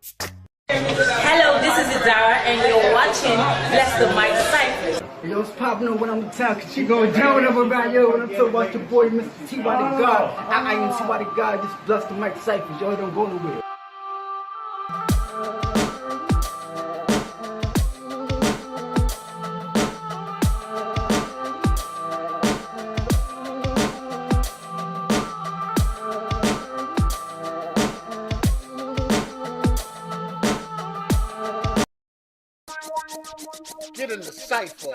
Hello, this is Adara, and you're watching Bless the Mic Cyphers. Yo, it's popping up when I'm in town, cause she going down whatever about yo. When I'm talking about your boy, Mr. T by the God. I am T by the God, just Bless the Mic Cyphers. Yo, don't go nowhere. Get in the cipher.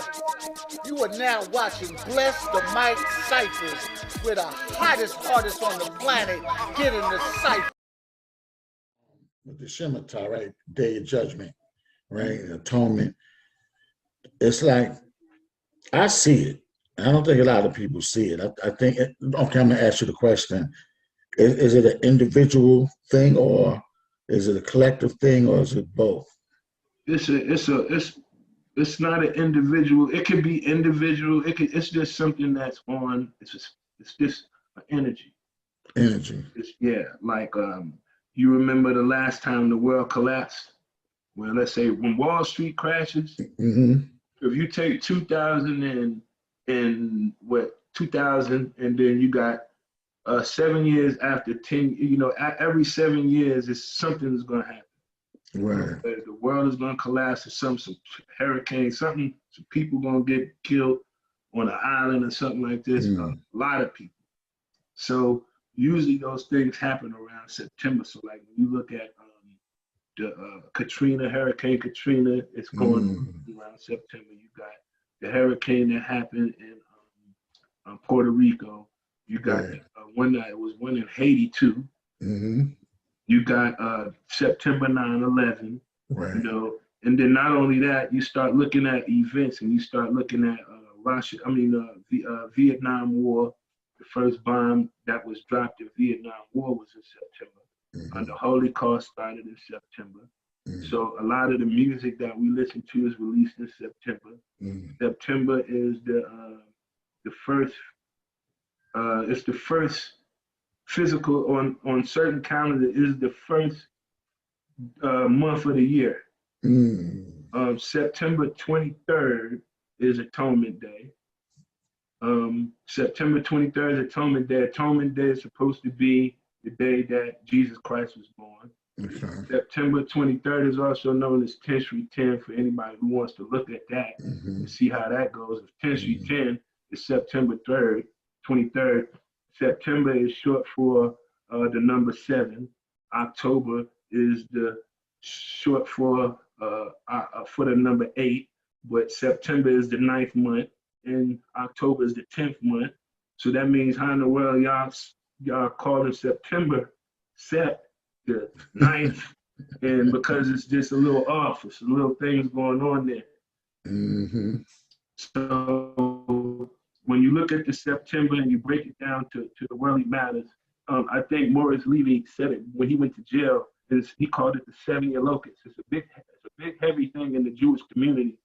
You are now watching Bless the Mic Ciphers with the hottest artist on the planet. Get in the cipher. With the Shemitah, right? Day of Judgment, right? Atonement. It's like, I see it. I don't think a lot of people see it. I think, okay, I'm gonna ask you the question. Is it an individual thing, or is it a collective thing, or is it both? It's not an individual. It could be individual. It's just something that's on. It's just an energy. Energy. Like you remember the last time the world collapsed? Well, let's say when Wall Street crashes. Mm-hmm. If you take 2000 and then you got 7 years after 10. Every 7 years, something is going to happen. Right. The world is going to collapse, or some hurricane, something. Some people going to get killed on an island or something like this. A lot of people. So usually those things happen around September. So like when you look at the Hurricane Katrina, it's going around September. You got the hurricane that happened in Puerto Rico. You got one in Haiti too. Mm-hmm. You got September 9/11, right. And then not only that, you start looking at events, and you start looking at Vietnam War. The first bomb that was dropped in Vietnam War was in September. Mm-hmm. The Holocaust started in September. Mm-hmm. So a lot of the music that we listen to is released in September. Mm-hmm. September is the first. It's the first. Physical on certain calendar is the first month of the year. September 23rd is Atonement Day. September 23rd is Atonement Day. Atonement Day is supposed to be the day that Jesus Christ was born. Okay. September 23rd is also known as Tishri 10 for anybody who wants to look at that and see how that goes. If Tishri 10 is September 23rd. September is short for the number 7. October is the short for the number 8. But September is the 9th month, and October is the 10th month. So that means how in the world y'all calling September the 9th, and because it's just a little off, it's a little things going on there. Mm-hmm. So when you look at the September and you break it down to the worldly matters, I think Morris Levy said it when he went to jail. He called it the 7-year locust. It's a big heavy thing in the Jewish community,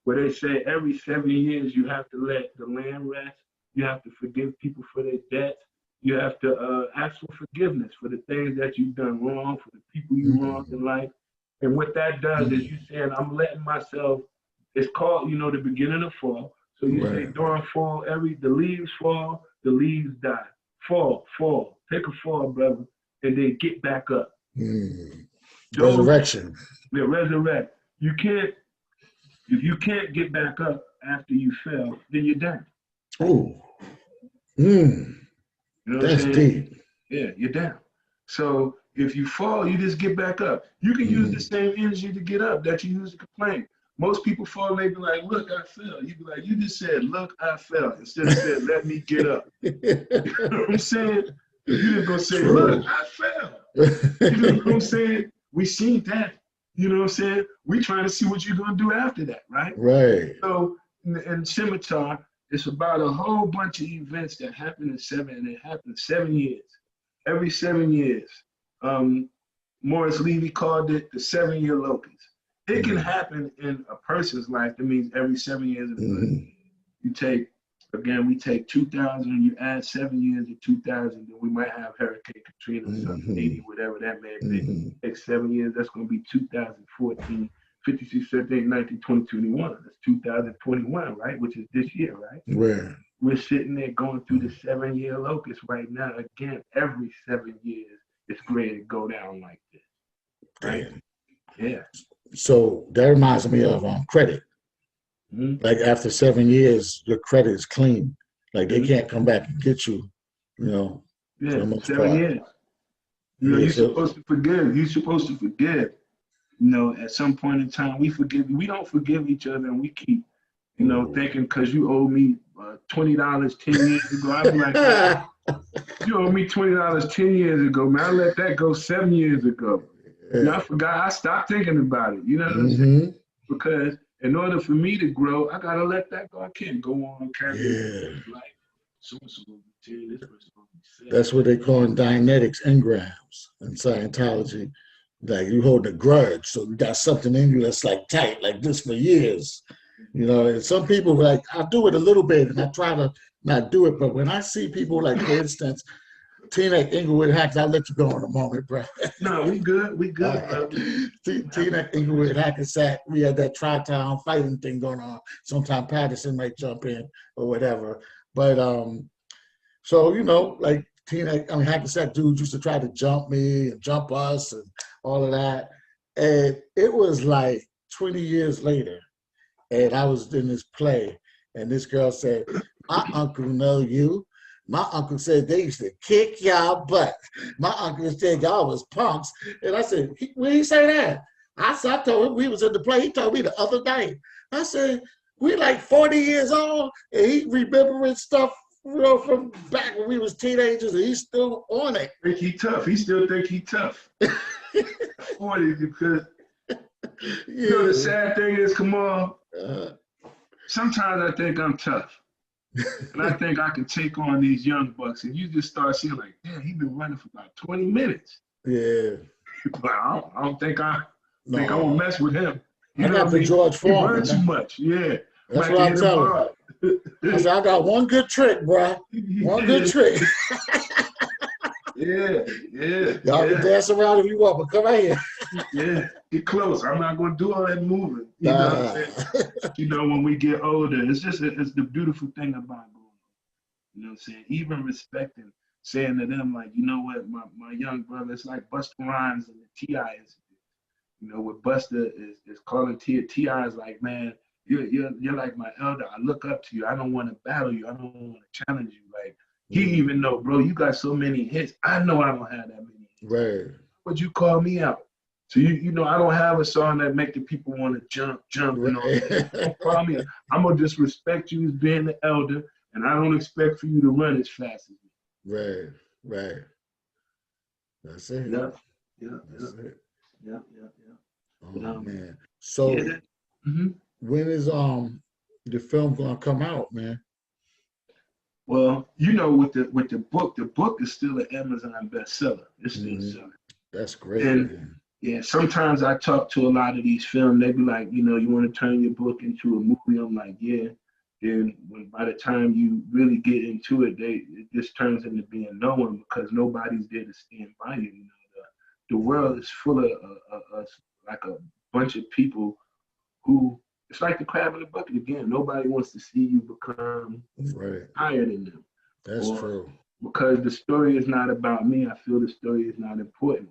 where they say every 7 years you have to let the land rest. You have to forgive people for their debts. You have to ask for forgiveness for the things that you've done wrong, for the people you wronged in life. And what that does is you saying, I'm letting myself. It's called, the beginning of fall. So you say during fall, the leaves fall, the leaves die. Fall, take a fall, brother, and then get back up. Resurrection. Yeah, resurrect. If you can't get back up after you fell, then you're done. Oh. That's deep. Yeah, you're down. So if you fall, you just get back up. You can use the same energy to get up that you use to complain. Most people fall, they be like, look, I fell. You be like, you just said, look, I fell. Instead of saying, let me get up. You know what I'm saying? You didn't go say, look, I fell. You know what I'm saying? We seen that. You know what I'm saying? We trying to see what you're going to do after that, right? Right. So in Scimitar, it's about a whole bunch of events that happen in 7 years. Every 7 years. Morris Levy called it the 7-year locust. It can happen in a person's life. That means every 7 years. You take Again, we take 2000, you add 7 years to 2000, then we might have Hurricane Katrina, something, 80, whatever that may be. Take 7 years, that's going to be 2014, 56, 17, 19, 20, 21. That's 2021, right? Which is this year, right? Where? We're sitting there going through the 7-year locust right now. Again, every 7 years, it's great to go down like this, right? Damn. Yeah. So that reminds me of credit. Like after 7 years, your credit is clean. Like they can't come back and get you, you know. Yeah, for the most 7 part. years. You know, Yeah, you're so- supposed to forgive. You're supposed to forgive. You know, at some point in time, we forgive. We don't forgive each other, and we keep, you know, thinking because you owe me $20 10 years ago. I'd be like, you owe me $20 10 years ago, man. I let that go 7 years ago. Yeah. You know, I forgot. I stopped thinking about it. You know what I'm saying? Because in order for me to grow, I gotta let that go. I can't go on carrying like so-and-so will be 10, this person will be 7. That's what they call in Dianetics engrams in Scientology. Like you hold a grudge, so you got something in you that's like tight, like this for years. You know, and some people like I do it a little bit, and I try to not do it. But when I see people like, for instance, Tina Inglewood Hackett, I'll let you go in a moment, bro. No, we good. We good, bro. Tina Inglewood Hackett, we had that tri-town fighting thing going on. Sometime Patterson might jump in or whatever. But so you know, like Hackensack dudes used to try to jump me and jump us and all of that. And it was like 20 years later, and I was in this play, and this girl said, "My uncle know you. My uncle said they used to kick y'all butt. My uncle said y'all was punks." And I said, "When he say that?" I told him we was in the play. He told me the other day. I said, "We like 40 years old, and he remembering stuff, you know, from back when we was teenagers, and he's still on it." Think he tough. He still think he tough. 40 because you know the sad thing is, Kamal, sometimes I think I'm tough. And I think I can take on these young bucks, and you just start seeing like, damn, he been running for about 20 minutes. Yeah. But I don't think I won't mess with him. You I know got what the mean? George He Foreman. run too much. Yeah. That's Might what I'm hit him telling hard. you. I said, I got one good trick, bro. One good trick. Yeah. Y'all can dance around if you want, but come right here. Yeah. Get close. I'm not going to do all that moving. You know what I'm saying? You know, when we get older, it's the beautiful thing about growing up. You know what I'm saying? Even respecting, saying to them, like, you know what, my young brother, it's like Busta Rhymes and the T.I. incident. You know, what Busta is calling T.I. is like, man, you're like my elder. I look up to you. I don't want to battle you. I don't want to challenge you. Like, he even know, bro, you got so many hits. I know I don't have that many hits. Right. But you call me out. So you know, I don't have a song that make the people want to jump, you know. Don't call me. I'm gonna just respect you as being the elder, and I don't expect for you to run as fast as me. Right. That's it. That's it. Yeah. Oh man. So when is the film gonna come out, man? Well, you know, with the book is still an Amazon bestseller. It's still selling. That's great. And yeah, sometimes I talk to a lot of these films. They be like, you know, you want to turn your book into a movie? I'm like, yeah. Then by the time you really get into it, it just turns into being known because nobody's there to stand by you. You know, the world is full of like a bunch of people who, it's like the crab in the bucket again. Nobody wants to see you become higher than them. That's true. Because the story is not about me. I feel the story is not important.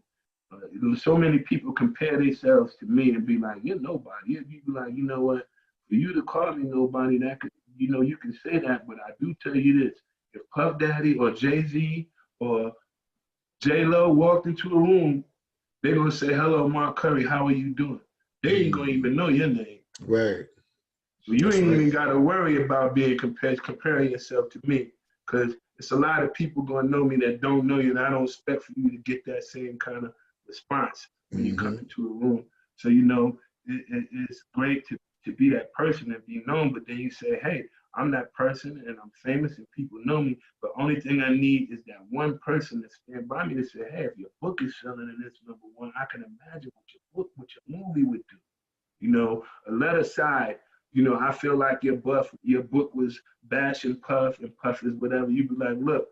So many people compare themselves to me and be like, you're nobody. You be like, you know what? For you to call me nobody, that could, you know, you can say that, but I do tell you this: if Puff Daddy or Jay-Z or J-Lo walked into a room, they're gonna say, "Hello, Mark Curry, how are you doing?" They ain't gonna even know your name. Right. So you ain't even gotta worry about comparing yourself to me, because it's a lot of people gonna know me that don't know you, and I don't expect for you to get that same kind of response when you come into a room. So you know, it's great to be that person and be known, but then you say, hey, I'm that person and I'm famous and people know me, but only thing I need is that one person to stand by me to say, hey, if your book is selling and it's #1, I can imagine what your movie would do. You know, let aside, you know, I feel like your book was bashing Puff, and Puff is whatever, you be like, look,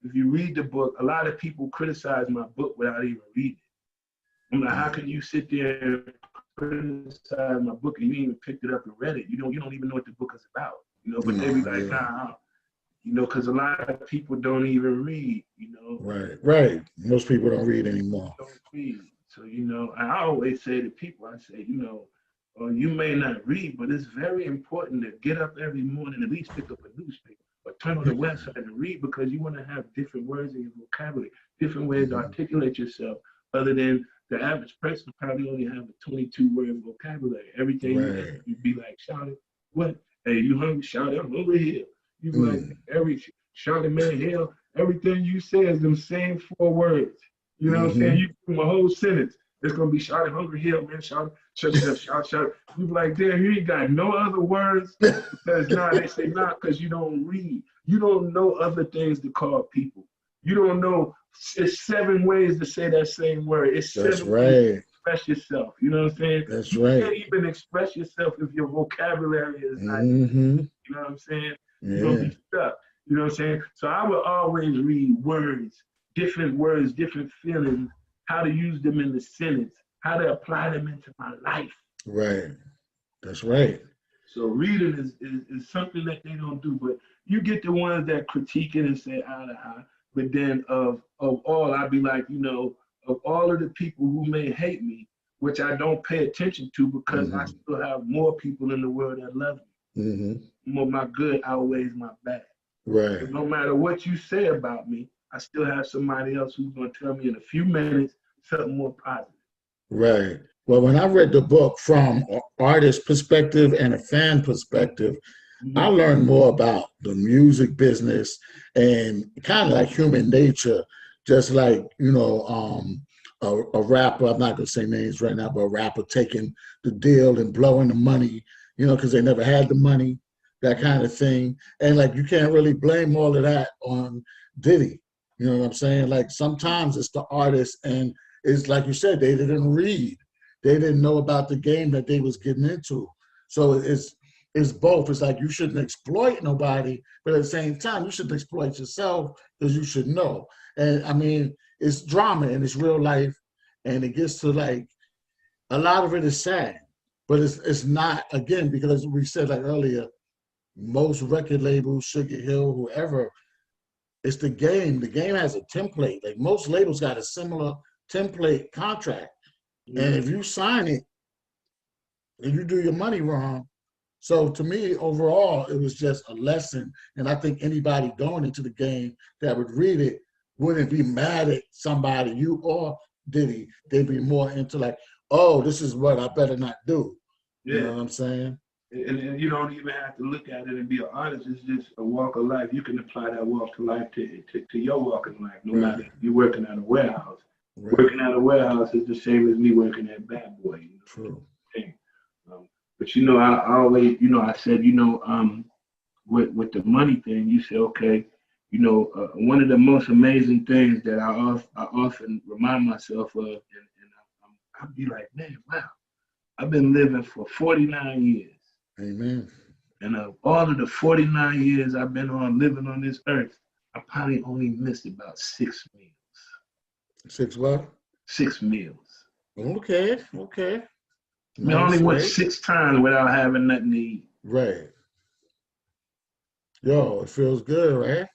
if you read the book, a lot of people criticize my book without even reading it. I'm like, how can you sit there and criticize my book and you ain't even picked it up and read it? You don't even know what the book is about, you know, but they be like, nah, you know, because a lot of people don't even read, you know. Right. Most people don't read anymore. Don't read. So, you know, I always say to people, I say, you know, you may not read, but it's very important to get up every morning, at least pick up a newspaper or turn on the website and read, because you want to have different words in your vocabulary, different ways to articulate yourself, other than the average person probably only have a 22-word vocabulary. Everything you be like, shout it, what? Hey, you hungry? Shout it, I'm over here. You be like, every shout it, man, hell, everything you say is them same 4 words. You know what I'm saying? You give them a whole sentence. It's gonna be shout it, hungry, hell, man, shout it, shout. You be like, damn, you ain't got no other words, because they say because you don't read. You don't know other things to call people. You don't know. It's 7 ways to say that same word. It's 7 ways to express yourself. You know what I'm saying? That's you right. Can't even express yourself if your vocabulary is not. You know what I'm saying? You're gonna be stuck. You know what I'm saying? So I would always read words, different feelings, how to use them in the sentence, how to apply them into my life. Right. That's right. So reading is something that they don't do, but you get the ones that critique it and say eye to eye. But then of all, I'd be like, you know, of all of the people who may hate me, which I don't pay attention to, because I still have more people in the world that love me. More my good outweighs my bad. Right. So no matter what you say about me, I still have somebody else who's going to tell me in a few minutes something more positive. Right. Well, when I read the book from an artist perspective and a fan perspective, I learned more about the music business and kind of like human nature, just like, you know, a rapper, I'm not going to say names right now, but a rapper taking the deal and blowing the money, you know, because they never had the money, that kind of thing. And like, you can't really blame all of that on Diddy. You know what I'm saying? Like, sometimes it's the artist, and it's like you said, they didn't read. They didn't know about the game that they was getting into. So it's both. It's like you shouldn't exploit nobody, but at the same time, you shouldn't exploit yourself, because you should know. And I mean, it's drama and it's real life, and it gets to like, a lot of it is sad, but it's not, again, because we said like earlier, most record labels, Sugar Hill, whoever, it's the game. The game has a template. Like, most labels got a similar template contract. And if you sign it and you do your money wrong, so to me, overall, it was just a lesson. And I think anybody going into the game that would read it wouldn't be mad at somebody, you or Diddy. They'd be more into like, oh, this is what I better not do. You know what I'm saying? And you don't even have to look at it and be an artist. It's just a walk of life. You can apply that walk of life to your walk of life, no matter if you're working at a warehouse. Working at a warehouse is the same as me working at Bad Boy. You know? True. But you know, I always, you know, I said, you know, with the money thing, you say, okay, you know, one of the most amazing things that I often remind myself of, and I'll be like, man, wow, I've been living for 49 years. Amen. And of all of the 49 years I've been living on this earth, I probably only missed about 6 meals. 6 what? 6 meals. Okay. I only went 6 times without having nothing to eat. Right. Yo, it feels good, right?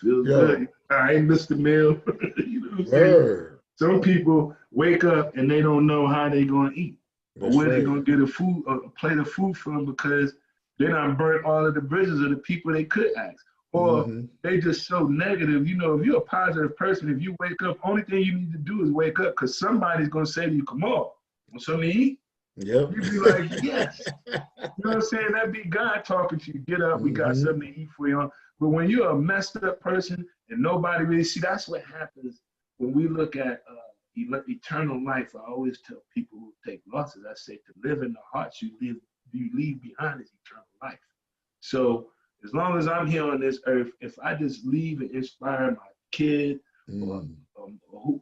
Feels good. I ain't missed a meal. You know what I'm saying? Some people wake up and they don't know how they gonna eat. Or where they gonna get a plate of food from, because they done burnt all of the bridges of the people they could ask. Or they just so negative. You know, if you're a positive person, if you wake up, only thing you need to do is wake up, because somebody's gonna say to you, come on, want something to eat? Yep. You be like, yes. You know what I'm saying? That'd be God talking to you. Get up, we got something to eat for you. But when you're a messed up person and nobody really see, that's what happens when we look at eternal life. I always tell people who take losses, I say, to live in the hearts you leave behind is eternal life. So as long as I'm here on this earth, if I just leave and inspire my kid or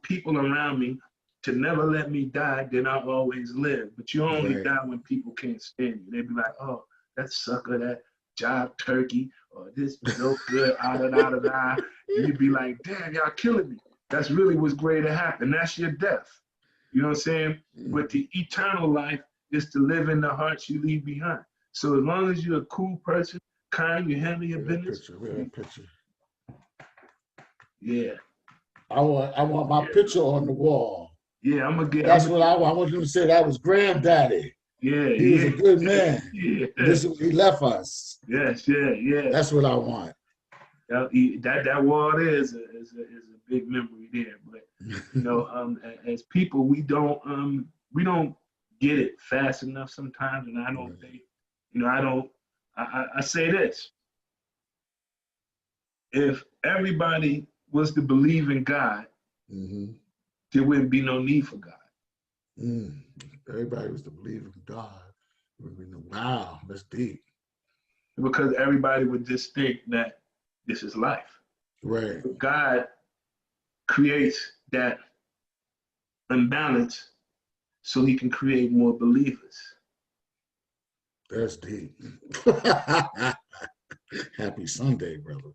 people around me to never let me die, then I'll always live. But you only die when people can't stand you. They be like, oh, that sucker, that job turkey, or this no good, and you'd be like, damn, y'all killing me. That's really what's great to happen. That's your death. You know what I'm saying? But the eternal life is to live in the hearts you leave behind. So as long as you're a cool person, kind, you handle your business. Picture. Yeah. I want my picture on the wall. Yeah, I'm gonna get. That's what I want them to say. That was granddaddy. Yeah, he was a good man. Yeah. This is what he left us. Yes, yeah. That's what I want. That wall there is a big memory there. But you know, as people, we don't get it fast enough sometimes, and I don't think, you know, I say this: if everybody was to believe in God, there wouldn't be no need for God. Everybody was to believe in God. Wow, that's deep. Because everybody would just think that this is life. Right. But God creates that unbalance so he can create more believers. That's deep. Happy Sunday, brother.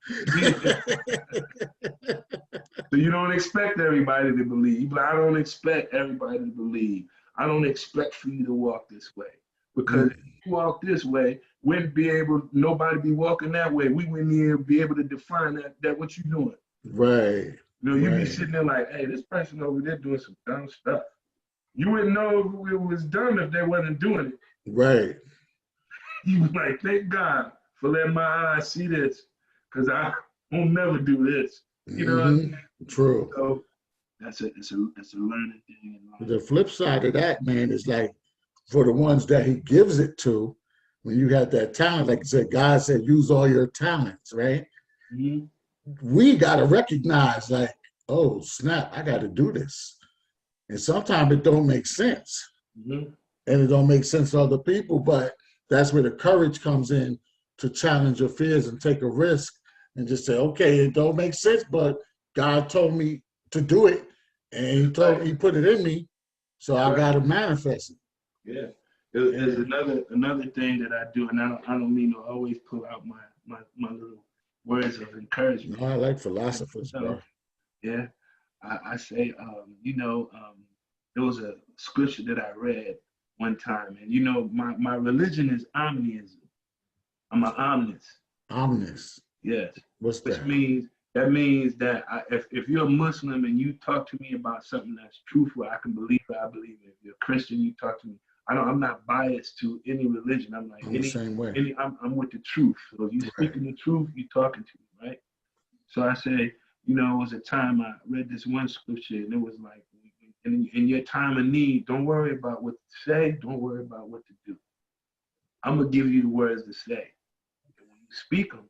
So you don't expect everybody to believe. But I don't expect everybody to believe. I don't expect for you to walk this way. Because if you walk this way, nobody be walking that way. We wouldn't even be able to define that what you doing. Right. You know, you'd be sitting there like, hey, this person over there doing some dumb stuff. You wouldn't know it was dumb if they wasn't doing it. Right. You be like, thank God for letting my eyes see this, because I won't never do this. You know what I mean? True. So it's a learning thing. The flip side of that, man, is like for the ones that he gives it to, when you have that talent, like I said, God said, use all your talents, right? We got to recognize like, oh, snap, I got to do this. And sometimes it don't make sense. And it don't make sense to other people, but that's where the courage comes in to challenge your fears and take a risk and just say, okay, it don't make sense, but God told me to do it. And he put it in me, so I got to manifest it. Yeah. There's another thing that I do, and I don't mean to always pull out my little words of encouragement. No, I like philosophers, bro. Yeah. I say, there was a scripture that I read one time, and you know, my religion is omnism. I'm an omnis. Omnis. Yes. What's that? That means that if you're a Muslim and you talk to me about something that's truthful, I can believe it. I believe it. If you're a Christian, you talk to me. I'm not biased to any religion. I'm like the same way. I'm with the truth. So if you speaking the truth, you're talking to me, right? So I say, you know, it was a time I read this one scripture, and it was like, in your time of need, don't worry about what to say. Don't worry about what to do. I'm gonna give you the words to say. And when you speak them,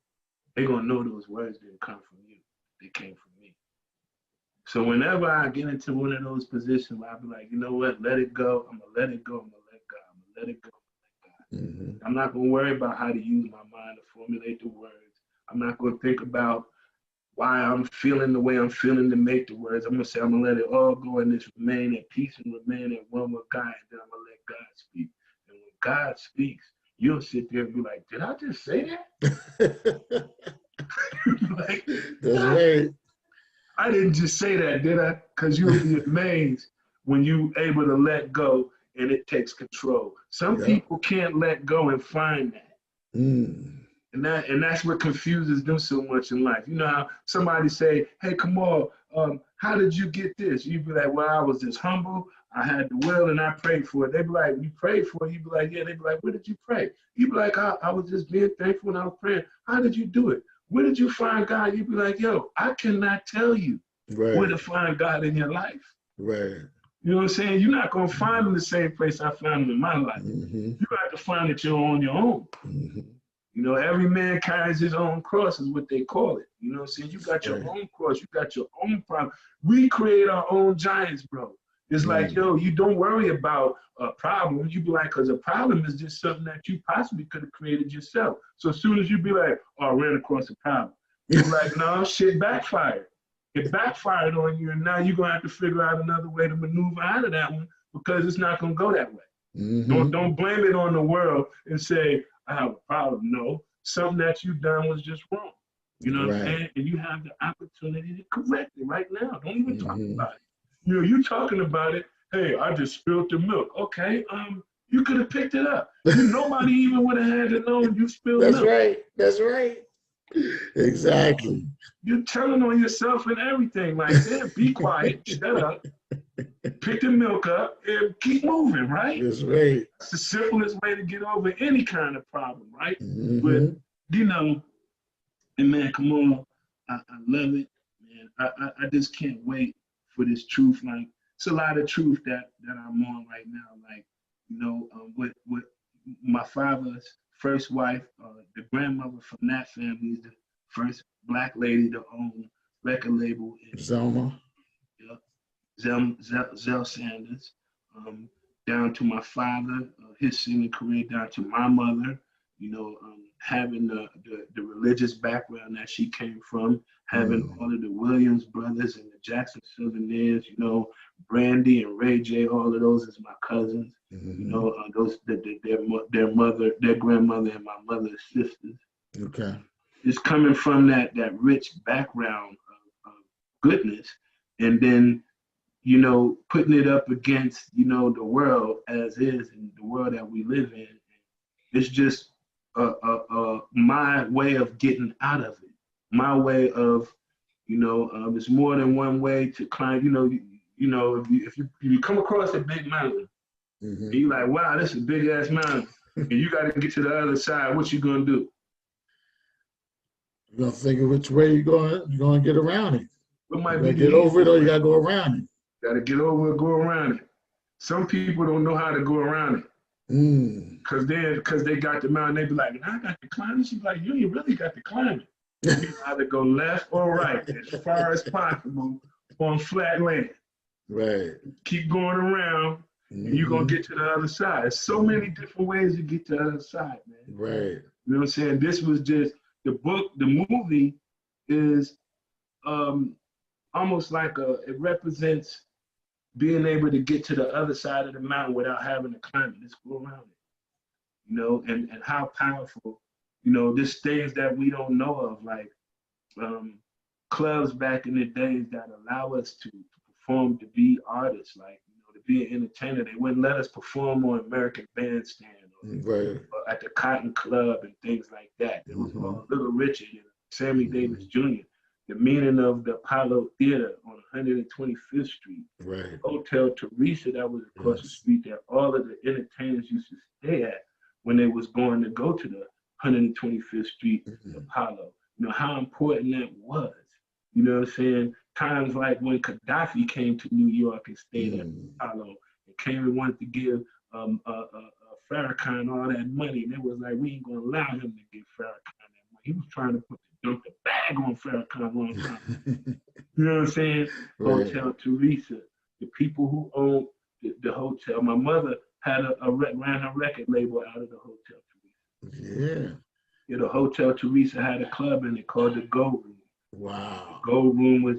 they're gonna know those words didn't come from you. They came from me. So whenever I get into one of those positions where I'll be like, you know what, let it go. I'm gonna let it go. I'm gonna let God. I'm gonna let it go. I'm gonna let God. I'm not gonna worry about how to use my mind to formulate the words. I'm not gonna think about why I'm feeling the way I'm feeling to make the words. I'm gonna say, I'm gonna let it all go and just remain at peace and remain at one with God. And then I'm gonna let God speak. And when God speaks, you'll sit there and be like, did I just say that? Like, that's right. I didn't just say that, did I? Because you'll be amazed when you're able to let go and it takes control. Some people can't let go and find that. And that's what confuses them so much in life. You know how somebody say, hey, Kamal, how did you get this? You'd be like, well, I was just humble. I had the will and I prayed for it. They'd be like, you prayed for it? You'd be like, yeah. They'd be like, where did you pray? You'd be like, I was just being thankful and I was praying. How did you do it? Where did you find God? You'd be like, yo, I cannot tell you where to find God in your life. Right. You know what I'm saying? You're not going to find him the same place I found him in my life. You have to find it on your own. You know, every man carries his own cross is what they call it. You know what I'm saying? You got your own cross. You got your own problem. We create our own giants, bro. It's like, yo, you don't worry about a problem. You be like, because a problem is just something that you possibly could have created yourself. So as soon as you be like, oh, I ran across a problem. You're like, no, shit backfired. It backfired on you, and now you're going to have to figure out another way to maneuver out of that one because it's not going to go that way. Don't blame it on the world and say, I have a problem. No, something that you done was just wrong. You know what I'm Right. saying? And you have the opportunity to correct it right now. Don't even talk Mhm. about it. You know, you talking about it. Hey, I just spilled the milk. Okay, you could have picked it up. Nobody even would have had to know you spilled That's milk. right. That's right. Exactly. You're telling on yourself and everything. Like, damn, be quiet, shut up, pick the milk up, and keep moving, right? That's right. That's the simplest way to get over any kind of problem, right? But, Hmm. you know, and man, come on, I love it, man. I just can't wait for this truth. Like, it's a lot of truth that I'm on right now. Like, you know, with my father's first wife, the grandmother from that family is the first black lady to own record label in Zelma. Zell Sanders, down to my father, his singing career, down to my mother, you know, having the religious background that she came from, having all of the Williams brothers and the Jackson Souveners, you know, Brandy and Ray J, all of those is my cousins, you know, those their mother, their grandmother, and my mother's sisters. Okay. It's coming from that rich background of goodness, and then, you know, putting it up against, you know, the world as is and the world that we live in. It's just my way of getting out of it. My way of, you know, it's more than one way to climb. You know, if you come across a big mountain, and you're like, wow, this is a big ass mountain, and you got to get to the other side. What you gonna do? You're gonna figure which way you're gonna get around it. What might You be gotta the get over it, or you easiest gotta go around it. Got to get over it, go around it. Some people don't know how to go around it. Cause they got the mountain, they be like, I got to climb it. She's like, you ain't really got to climb it. You either go left or right as far as possible on flat land. Right. Keep going around, and you're gonna get to the other side. There's so many different ways to get to the other side, man. Right. You know what I'm saying? This was just the book. The movie is almost like it represents being able to get to the other side of the mountain without having to climb it. Just go around it, you know, and how powerful, you know, there's things that we don't know of, like clubs back in the days that allow us to perform, to be artists, like, you know, to be an entertainer. They wouldn't let us perform on American Bandstand or at the Cotton Club and things like that. There was Little Richard and Sammy Davis Jr. The meaning of the Apollo Theater on 125th Street. Right. Hotel Teresa that was across the street that all of the entertainers used to stay at when they was going to go to the 125th Street Apollo. You know, how important that was. You know what I'm saying? Times like when Gaddafi came to New York and stayed at Apollo and came and wanted to give Farrakhan all that money. And they was like, we ain't going to allow him to give Farrakhan that money. He was trying to dump the bag on Farrakhan one time. You know what I'm saying? Right. Hotel Teresa, the people who owned the hotel. My mother had ran her record label out of the Hotel Teresa. Yeah, the Hotel Teresa had a club in it called the Gold Room. Wow. The Gold Room was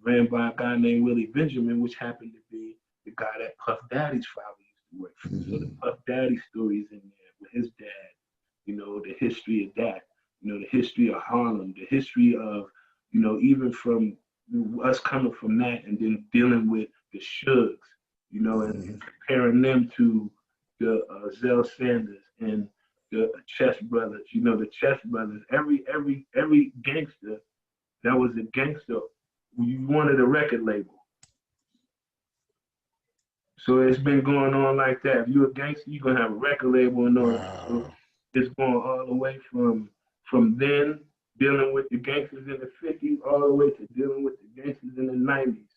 ran by a guy named Willie Benjamin, which happened to be the guy that Puff Daddy's father used to work for. So the Puff Daddy stories in there with his dad, you know, the history of that, you know, the history of Harlem, the history of, you know, even from us coming from that and then dealing with the Shugs, you know, and comparing them to the Zell Sanders and the Chess Brothers. You know, the Chess Brothers, every gangster that was a gangster, you wanted a record label. So it's been going on like that. If you're a gangster, you're gonna have a record label and all that. So it's going all the way from then dealing with the gangsters in the 50s all the way to dealing with the gangsters in the 90s.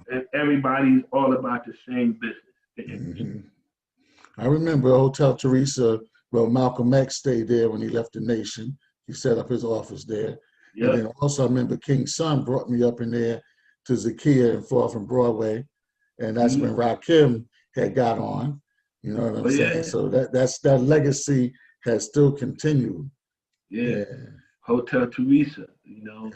And everybody's all about the same business. I remember Hotel Teresa, well, Malcolm X stayed there when he left the nation. He set up his office there. Yep. And then also I remember King's Son brought me up in there to Zakiya and 4th and Broadway. And that's when Rakim had got on. You know what I'm saying? So that legacy has still continued. Yeah. Hotel Teresa, you know,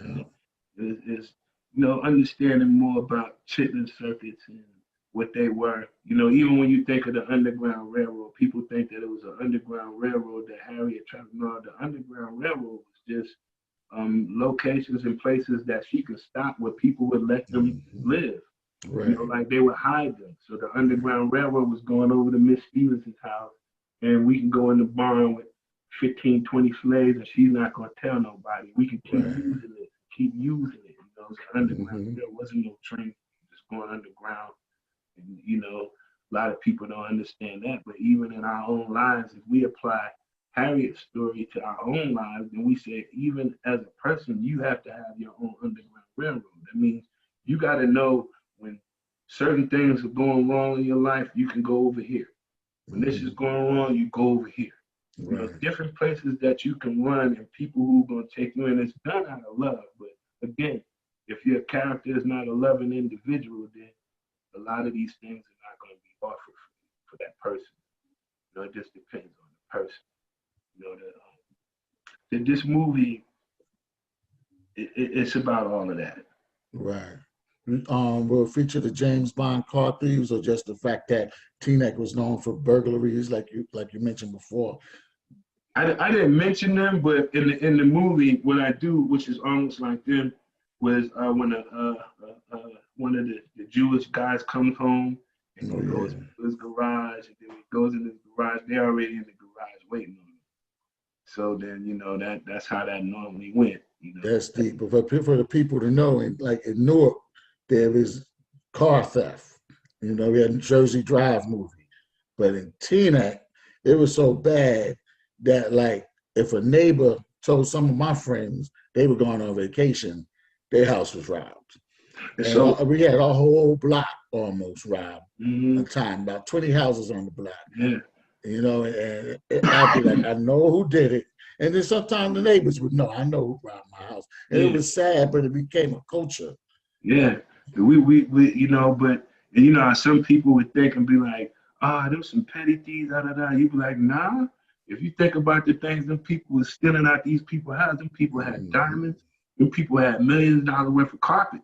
is you know, understanding more about chitlin circuits and what they were. You know, even when you think of the Underground Railroad, people think that it was an Underground Railroad that Harriet traveled. No, the Underground Railroad was just locations and places that she could stop where people would let them live. Right. You know, like they would hide them. So the Underground Railroad was going over to Miss Stevenson's house, and we can go in the barn with 15, 20 slaves, and she's not going to tell nobody. We can keep using it, keep using it. You know, it's underground. There wasn't no train just going underground. And, you know, a lot of people don't understand that. But even in our own lives, if we apply Harriet's story to our own lives, then we say, even as a person, you have to have your own Underground Railroad. That means you got to know when certain things are going wrong in your life, you can go over here. When this is going wrong, you go over here. You know, different places that you can run and people who are going to take you in. It's done out of love. But again, if your character is not a loving individual, then a lot of these things are not going to be offered for that person. You know, it just depends on the person. You know, that this movie, it's about all of that. Right. Will it feature the James Bond car thieves, or just the fact that Teaneck was known for burglaries, like you mentioned before? I didn't mention them, but in the movie, what I do, which is almost like them, was when one of the Jewish guys comes home and he goes to his garage, and then he goes in his garage, they're already in the garage waiting on him. So then, you know, that's how that normally went. You know? That's deep. But for the people to know, and like in Newark, there is car theft. You know, we had a Jersey Drive movie. But in Teaneck, it was so bad that, like, if a neighbor told some of my friends they were going on vacation, their house was robbed. And so we had our whole block almost robbed at a time, about 20 houses on the block. Yeah. You know, and I'd be like, I know who did it. And then sometimes the neighbors would know, I know who robbed my house. And it was sad, but it became a culture. Yeah. We you know, but, you know, some people would think and be like, there's some petty thieves, You'd be like, nah. If you think about the things them people were stealing out these people's houses, them people had diamonds, them people had millions of dollars worth of carpet.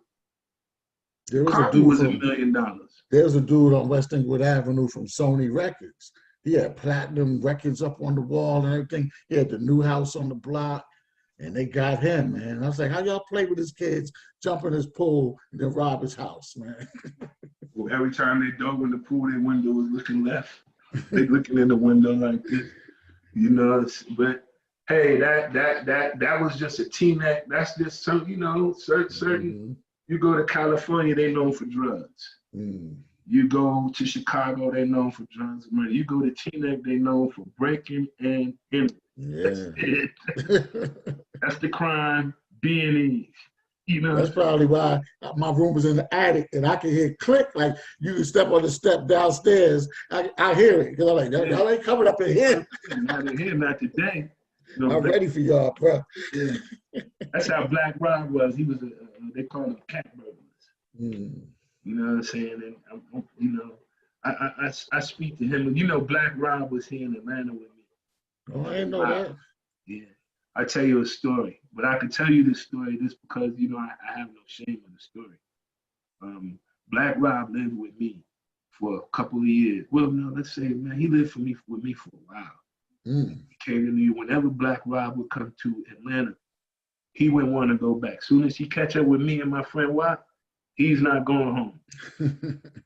Carpet was $1 million. There was a dude on West Inglewood Avenue from Sony Records. He had platinum records up on the wall and everything. He had the new house on the block, and they got him, man. And I was like, how y'all play with his kids, jump in his pool, and then rob his house, man? Well, every time they dove in the pool, their window was looking left. They looking in the window like this, you know. But hey, that was just a Teaneck. That's just some, you know, certain. You go to California, they known for drugs. You go to Chicago, they known for drugs and murder. You go to Teaneck, they known for breaking and entering. That's it. That's the crime, B&Es. You know, that's probably why my room was in the attic and I could hear click, like you can step on the step downstairs. I hear it because I'm like, y'all ain't coming up in here. Not in here, not today. You know, I'm ready for y'all, bro. Yeah. That's how Black Rob was. He was they called him cat burglars. You know what I'm saying? And you know, I speak to him. And you know, Black Rob was here in Atlanta with me. Oh, I didn't know that. Yeah, I tell you a story, but I can tell you this story just because you know I have no shame in the story. Black Rob lived with me for a couple of years. Well, no, let's say, man, he lived with me for a while. He came to New York. Whenever Black Rob would come to Atlanta, he wouldn't want to go back. Soon as he catch up with me and my friend Watt, he's not going home.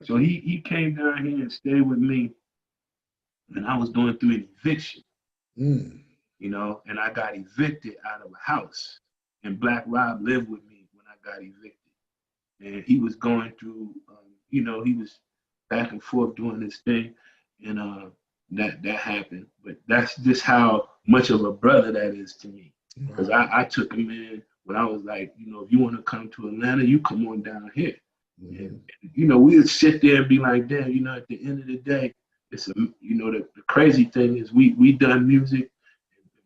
So he came down here and stayed with me, and I was going through an eviction, you know, and I got evicted out of a house, and Black Rob lived with me when I got evicted, and he was going through, you know, he was back and forth doing this thing, and that happened. But that's just how much of a brother that is to me, because I took him in when I was like, you know, if you want to come to Atlanta, you come on down here. And, you know, we would sit there and be like, damn, you know, at the end of the day, it's a, you know, the crazy thing is we done music,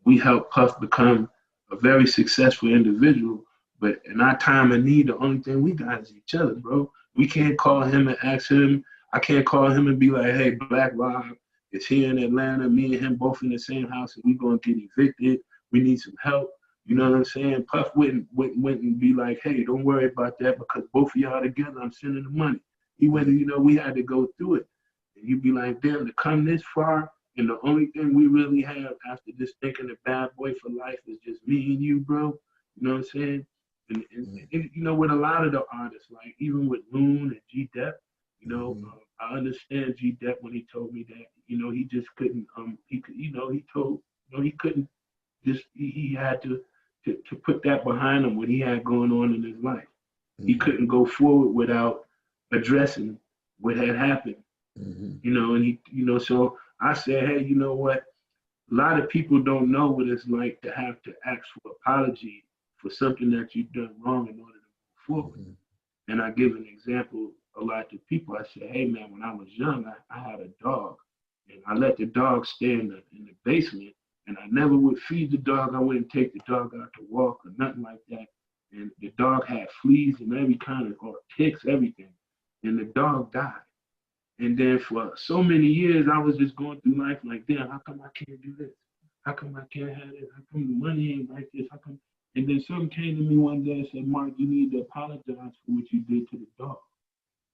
we helped Puff become a very successful individual, but in our time of need, the only thing we got is each other, bro. We can't call him and ask him. I can't call him and be like, hey, Black Rob is here in Atlanta, me and him both in the same house, and we gonna get evicted. We need some help. You know what I'm saying? Puff wouldn't be like, hey, don't worry about that because both of y'all together, I'm sending the money. He went, you know, we had to go through it. And you'd be like, damn, to come this far, and the only thing we really have after this thinking a bad boy for life is just me and you, bro. You know what I'm saying? And you know, with a lot of the artists, like even with Loon and G Dep, you know, I understand G Dep when he told me that, you know, he just couldn't, he could, you know, he told, you know, he couldn't just, he had to put that behind him, what he had going on in his life. He couldn't go forward without addressing what had happened, you know, and he, you know, so I said, hey, you know what? A lot of people don't know what it's like to have to ask for apology for something that you've done wrong in order to move forward. And I give an example a lot to people. I said, hey man, when I was young, I had a dog, and I let the dog stay in the basement, and I never would feed the dog. I wouldn't take the dog out to walk or nothing like that. And the dog had fleas and every kind of, or ticks, everything. And the dog died. And then for so many years, I was just going through life like, damn, how come I can't do this? How come I can't have this? How come the money ain't like this? How come? And then something came to me one day and said, Mark, you need to apologize for what you did to the dog.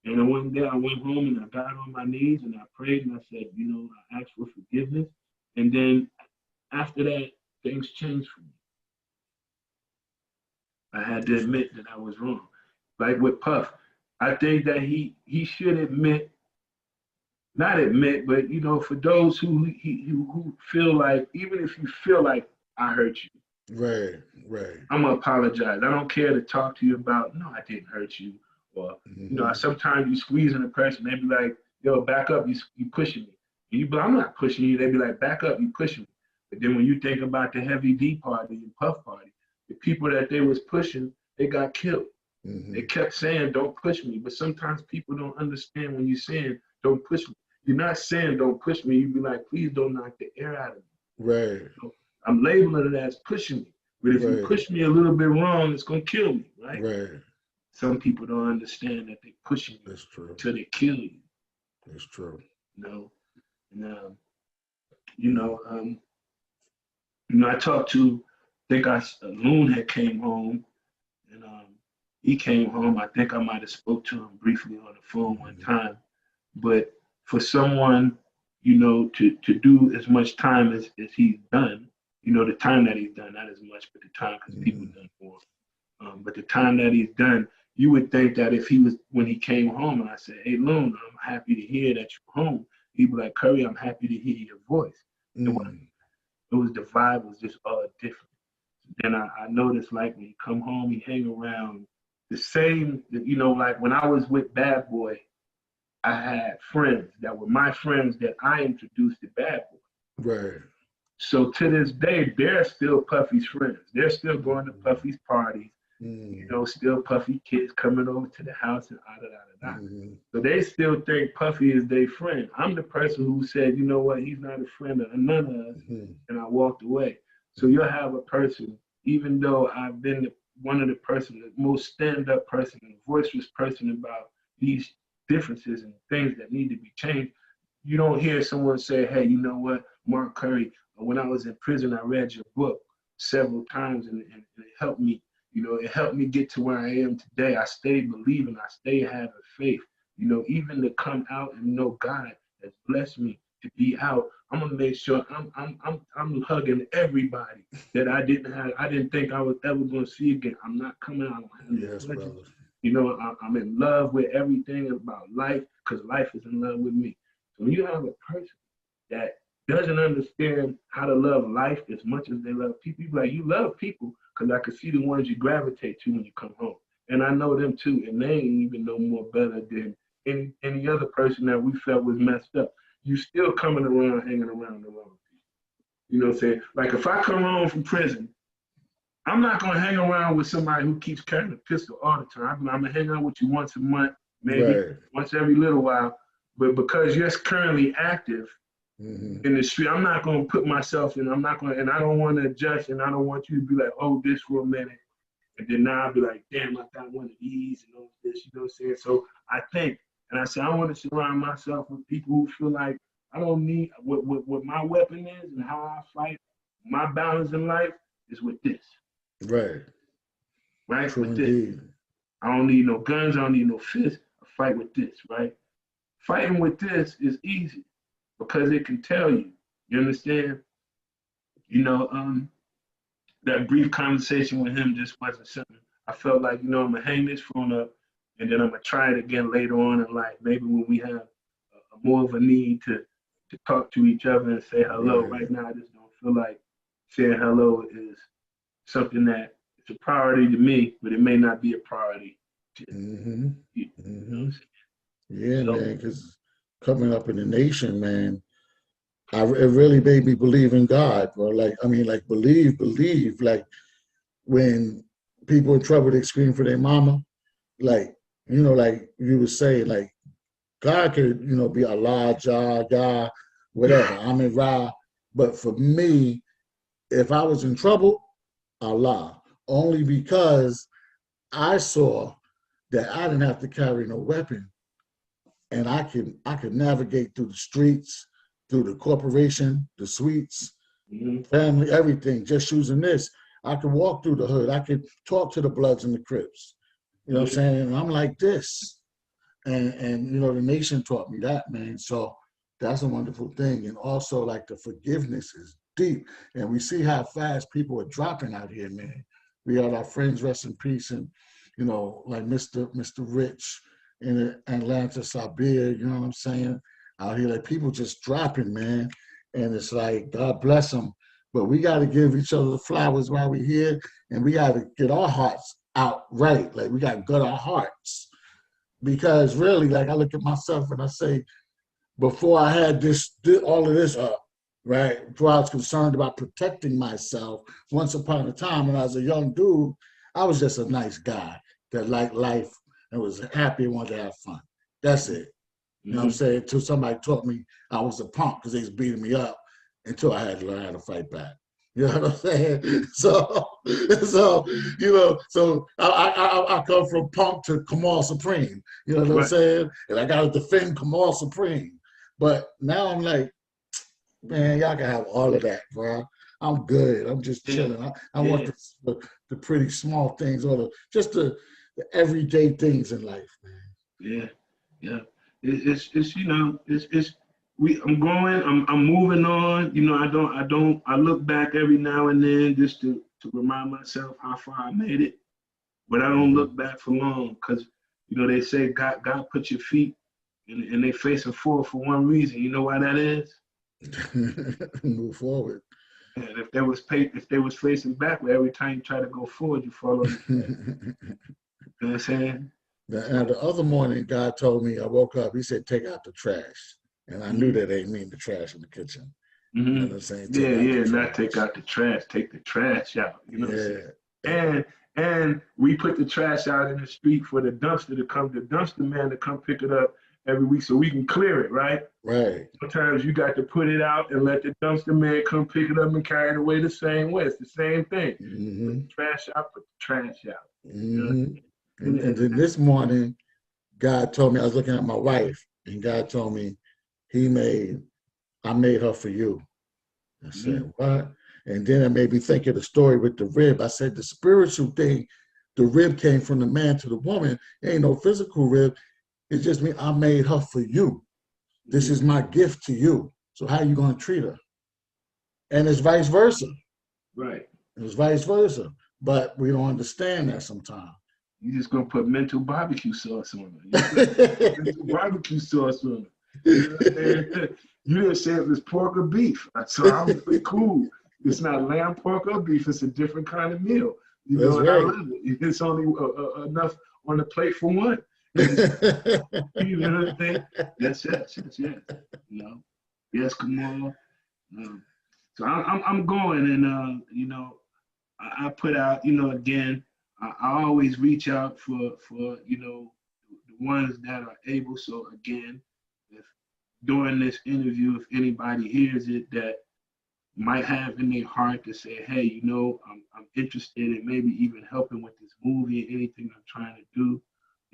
And then one day I went home and I got on my knees and I prayed and I said, you know, I asked for forgiveness. And then after that, things changed for me. I had to admit that I was wrong. Like with Puff, I think that he should admit, not admit, but you know, for those who feel like, even if you feel like I hurt you, Right. I'm gonna apologize. I don't care to talk to you about, no, I didn't hurt you, or you know, sometimes you squeeze in a person, they be like, yo, back up, you pushing me. And you be like, I'm not pushing you. They be like, back up, you pushing me. But then when you think about the Heavy D party and Puff party, the people that they was pushing, they got killed. They kept saying, don't push me. But sometimes people don't understand when you're saying, don't push me. You're not saying, don't push me. You be like, please don't knock the air out of me. Right. So I'm labeling it as pushing me. But if you push me a little bit wrong, it's going to kill me, right? Right. Some people don't understand that they're pushing you That's true. until they kill you. That's true. You know? And, I talked to, Loon had came home, and he came home. I think I might have spoke to him briefly on the phone one time. But for someone, you know, to do as much time as he's done, you know, the time that he's done, not as much, but the time, because people done more. But the time that he's done, you would think that if he was, when he came home and I said, hey, Loon, I'm happy to hear that you're home, he'd be like, Curry, I'm happy to hear your voice. It was the vibe was just all different. Then I noticed, like, when he come home, he hang around the same, you know, like when I was with Bad Boy, I had friends that were my friends that I introduced to Bad Boy. Right. So to this day, they're still Puffy's friends. They're still going to Puffy's parties. You know, still Puffy kids coming over to the house and So they still think Puffy is their friend. I'm the person who said, you know what, he's not a friend of none of us, and I walked away. So you'll have a person, even though I've been one of the person, the most stand-up person and voiceless person about these differences and things that need to be changed, you don't hear someone say, hey, you know what, Mark Curry, when I was in prison, I read your book several times and it helped me. You know, it helped me get to where I am today. I stayed believing, I stayed having faith. You know, even to come out and know God has blessed me to be out. I'm gonna make sure I'm hugging everybody that I didn't think I was ever gonna see again. I'm not coming out. Yes, brother. You know, I'm in love with everything about life because life is in love with me. So when you have a person that doesn't understand how to love life as much as they love people, you be like, you love people, because I can see the ones you gravitate to when you come home. And I know them too, and they ain't even no more better than any other person that we felt was messed up. You still coming around, hanging around the wrong people. You know what I'm saying? Like if I come home from prison, I'm not gonna hang around with somebody who keeps carrying a pistol all the time. I'm gonna hang out with you once a month, maybe once every little while. But because you're currently active in the street, I'm not gonna put myself in. And I don't want to adjust, and I don't want you to be like, oh, this for a minute, and then now I'll be like, damn, I got one of these and all this. You know what I'm saying? So I think, and I say, I want to surround myself with people who feel like I don't need what my weapon is and how I fight. My balance in life is with this. Right. True with indeed. This. I don't need no guns. I don't need no fists. fight with this, right? Fighting with this is easy because it can tell you. You understand? You know, that brief conversation with him just wasn't something. I felt like, I'm gonna hang this phone up and then I'm gonna try it again later on in life. Maybe when we have more of a need to talk to each other and say hello. Right now, I just don't feel like saying hello is something that it's a priority to me, but it may not be a priority to you. Yeah, so, man, because coming up in the nation, man, it really made me believe in God, bro. Like, I mean, like, believe. Like, when people in trouble, they scream for their mama. Like, like you were saying, like, God could, be Allah, Jah, God, whatever, Amin Ra. But for me, if I was in trouble, Allah. Only because I saw that I didn't have to carry no weapon. And I could navigate through the streets, through the corporation, the suites, family, everything, just using this. I could walk through the hood. I could talk to the Bloods and the Crips. You know what I'm saying? And I'm like this. And the nation taught me that, man. So that's a wonderful thing. And also, like, the forgiveness is deep. And we see how fast people are dropping out here, man. We had our friends, rest in peace, and, like Mr. Rich in Atlanta, Sabir, you know what I'm saying? Out here, like, people just dropping, man. And it's like, God bless them. But we got to give each other the flowers while we're here. And we got to get our hearts out right. Like, we got to gut our hearts. Because really, like, I look at myself and I say, before I had all of this up, right, before I was concerned about protecting myself, once upon a time when I was a young dude, I was just a nice guy that liked life and was happy and wanted to have fun. That's it. You know what I'm saying? Until somebody taught me I was a punk because they was beating me up until I had to learn how to fight back. You know what I'm saying? So I come from punk to Kamal Supreme. You know what I'm saying? And I got to defend Kamal Supreme. But now I'm like, man, y'all can have all of that, bro. I'm good. I'm just chilling. I want the pretty small things, or the everyday things in life, man. Yeah. I'm growing. I'm moving on. I look back every now and then just to remind myself how far I made it. But I don't look back for long because, they say God put your feet and they facing forward for one reason. You know why that is? Move forward. And if they was facing backward, every time you try to go forward, you fall on your head. You know what I'm saying? Now, the other morning, God told me, I woke up, he said, take out the trash. And I knew that ain't mean the trash in the kitchen. You know what I'm saying? Not take out the trash, take the trash out. You know what I'm saying? And we put the trash out in the street for the dumpster man to come pick it up every week so we can clear it, right? Right. Sometimes you got to put it out and let the dumpster man come pick it up and carry it away the same way. It's the same thing. Put the trash out, put the trash out. And then this morning, God told me, I was looking at my wife, and God told me, I made her for you. I said, what? And then it made me think of the story with the rib. I said, the spiritual thing, the rib came from the man to the woman. It ain't no physical rib. It's just me, I made her for you. This is my gift to you. So how you going to treat her? And it's vice versa. Right. It's vice versa. But we don't understand that sometimes. You just going to put mental barbecue sauce on her. Mental barbecue sauce on her. You know what I'm saying? You didn't say it was pork or beef. So I was like, cool. It's not lamb, pork, or beef. It's a different kind of meal. You know, and I love it. It's only enough on the plate for one. You know what I'm saying? Yes. You know, yes, Kamal. So I'm going, and I put out, again, I always reach out for the ones that are able. So again, if during this interview, if anybody hears it that might have in their heart to say, hey, I'm interested in maybe even helping with this movie, anything I'm trying to do,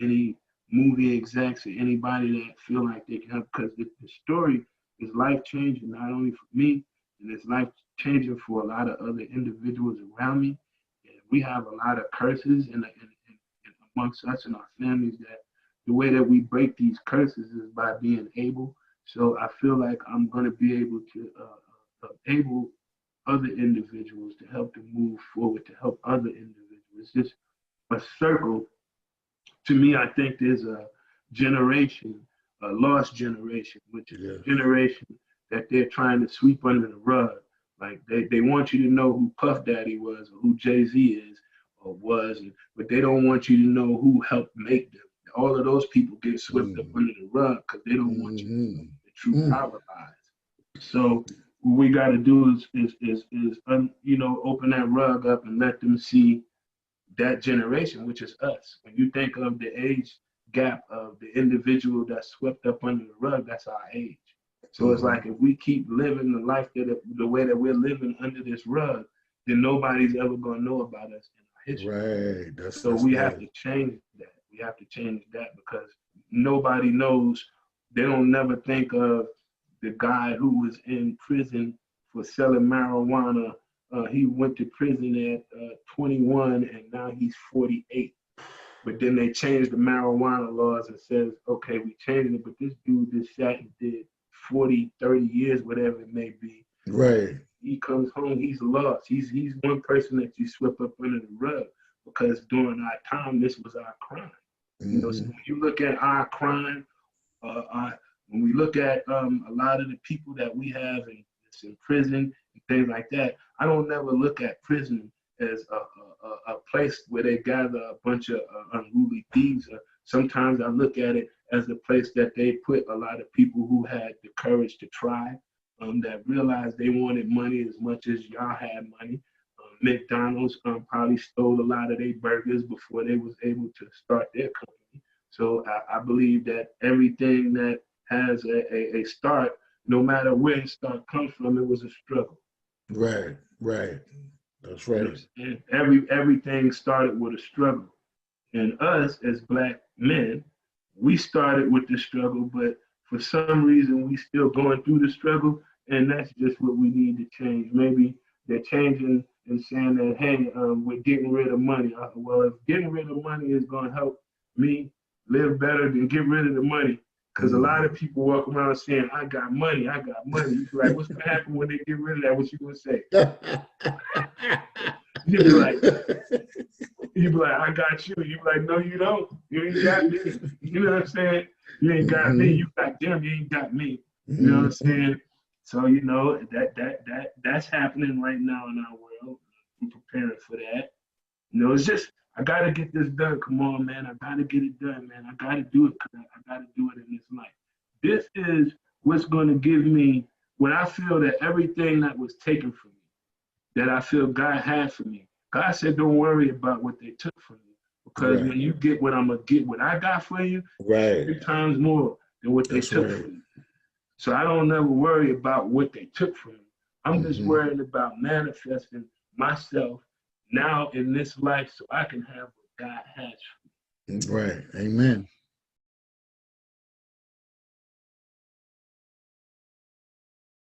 any movie execs or anybody that feel like they can help, because the story is life-changing, not only for me, and it's life-changing for a lot of other individuals around me. And we have a lot of curses in amongst us and our families the way that we break these curses is by being able. So I feel like I'm going to be able to enable other individuals to help them move forward, to help other individuals. It's just a circle. To me, I think there's a generation, a lost generation, which is a generation that they're trying to sweep under the rug. Like they want you to know who Puff Daddy was or who Jay-Z is or was, but they don't want you to know who helped make them. All of those people get swept up under the rug because they don't want you to know the true power lies. So what we got to do is open that rug up and let them see that generation, which is us. When you think of the age gap of the individual that's swept up under the rug, that's our age. So it's like if we keep living the life the way that we're living under this rug, then nobody's ever gonna know about us in our history. Right. So we have to change that. We have to change that because nobody knows. They don't never think of the guy who was in prison for selling marijuana. He went to prison at 21 and now he's 48. But then they changed the marijuana laws and says, okay, we changed it, but this dude just sat and did 40, 30 years, whatever it may be. Right. He comes home, he's lost. He's one person that you swept up under the rug because during our time, this was our crime. You know, so when you look at our crime, when we look at a lot of the people that we have in prison and things like that, I don't never look at prison as a place where they gather a bunch of unruly thieves. Sometimes I look at it as a place that they put a lot of people who had the courage to try, that realized they wanted money as much as y'all had money. McDonald's probably stole a lot of their burgers before they was able to start their company. So I believe that everything that has a start, no matter where it comes from, it was a struggle. Right. That's right. And everything started with a struggle. And us as Black men, we started with the struggle, but for some reason we still going through the struggle, and that's just what we need to change. Maybe they're changing and saying that, hey, we're getting rid of money. Well, if getting rid of money is going to help me live better, then get rid of the money. Because a lot of people walk around saying, I got money. You be like, what's going to happen when they get rid of that? What you going to say? You be like, I got you. You be like, no, you don't. You ain't got me. You know what I'm saying? You ain't got me. You got them. You ain't got me. You know what I'm saying? So, you know, that's happening right now in our world. I'm preparing for that. You know, it's just, I got to get this done. Come on, man. I got to get it done, man. I got to do it because I got to do it in this life. This is what's going to give me, when I feel that everything that was taken from me, that I feel God had for me. God said, don't worry about what they took from you. Because when you get what I'm going to get, what I got for you, 3 times more than what they took from you. So I don't never worry about what they took from me. I'm just worrying about manifesting myself now in this life so I can have what God has for me. Right. Amen.